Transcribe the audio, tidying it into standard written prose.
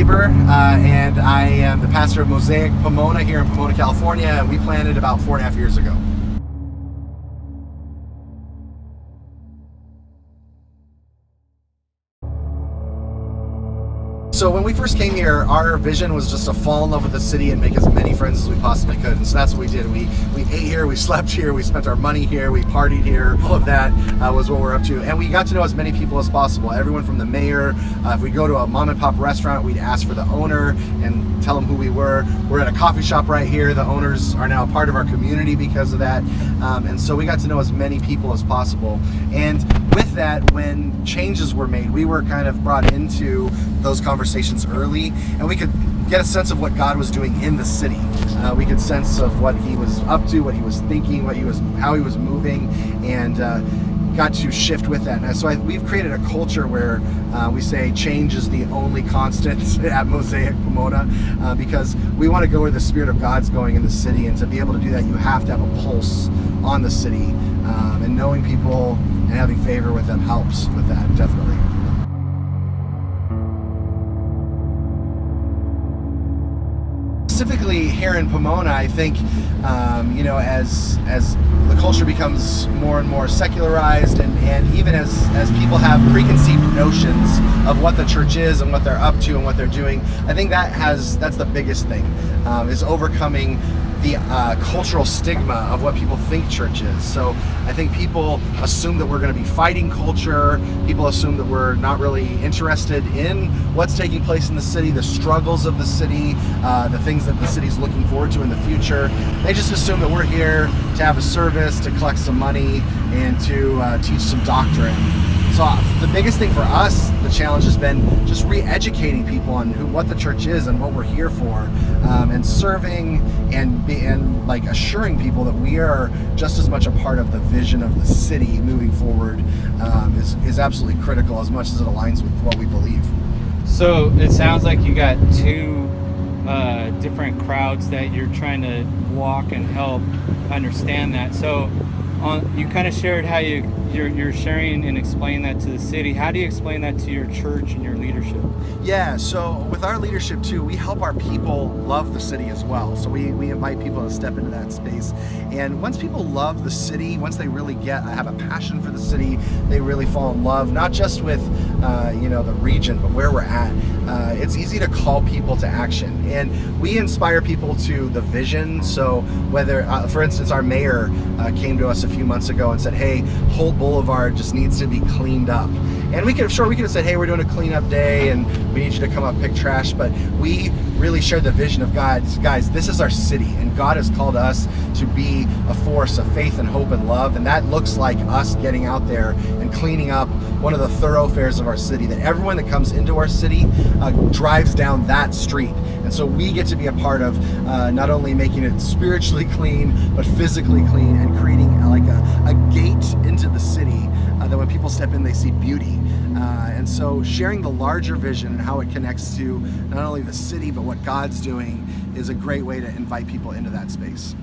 Lieber, and I am the pastor of Mosaic Pomona here in Pomona, California, and we planted about 4.5 years ago. So when we first came here, our vision was just to fall in love with the city and make as many friends as we possibly could. And so that's what we did. We ate here, we slept here, we spent our money here, we partied here. All of that was what we're up to. And we got to know as many people as possible. Everyone from the mayor. If we go to a mom and pop restaurant, we'd ask for the owner and tell them who we were. We're at a coffee shop right here. The owners are now a part of our community because of that. And so we got to know as many people as possible. And with that, when changes were made, we were kind of brought into those conversations early, and we could get a sense of what God was doing in the city. We could sense of what He was up to, what He was thinking, how He was moving, and got to shift with that. And so we've created a culture where we say change is the only constant at Mosaic Pomona, because we want to go where the Spirit of God's going in the city, and to be able to do that, you have to have a pulse on the city, and knowing people and having favor with them helps with that, definitely. Specifically here in Pomona, I think, as the culture becomes more and more secularized, and even as people have preconceived notions of what the church is and what they're up to and what they're doing, I think that's the biggest thing, is overcoming the cultural stigma of what people think church is. So I think people assume that we're going to be fighting culture. People assume that we're not really interested in what's taking place in the city, the struggles of the city, the things that the city's looking forward to in the future. They just assume that we're here to have a service, to collect some money, and to teach some doctrine. So the biggest thing for us, the challenge has been just re-educating people on what the church is and what we're here for, and serving and like assuring people that we are just as much a part of the vision of the city moving forward, is absolutely critical, as much as it aligns with what we believe. So it sounds like you got two different crowds that you're trying to walk and help understand that. So you kind of shared how you're sharing and explaining that to the city. How do you explain that to your church and your leadership? Yeah, so with our leadership too, we help our people love the city as well. So we invite people to step into that space. And once people love the city, once they really have a passion for the city, they really fall in love, not just with the region, but where we're at. It's easy to call people to action. And we inspire people to the vision. So whether, for instance, our mayor came to us a few months ago and said, hey, Holt Boulevard just needs to be cleaned up. And we could have said, hey, we're doing a cleanup day and we need you to come up pick trash, but we really shared the vision of guys, this is our city, and God has called us to be a force of faith and hope and love, and that looks like us getting out there and cleaning up one of the thoroughfares of our city, that everyone that comes into our city drives down that street. And so we get to be a part of not only making it spiritually clean, but physically clean, and creating like a gate into the city that when people step in, they see beauty. And so sharing the larger vision and how it connects to not only the city, but what God's doing is a great way to invite people into that space.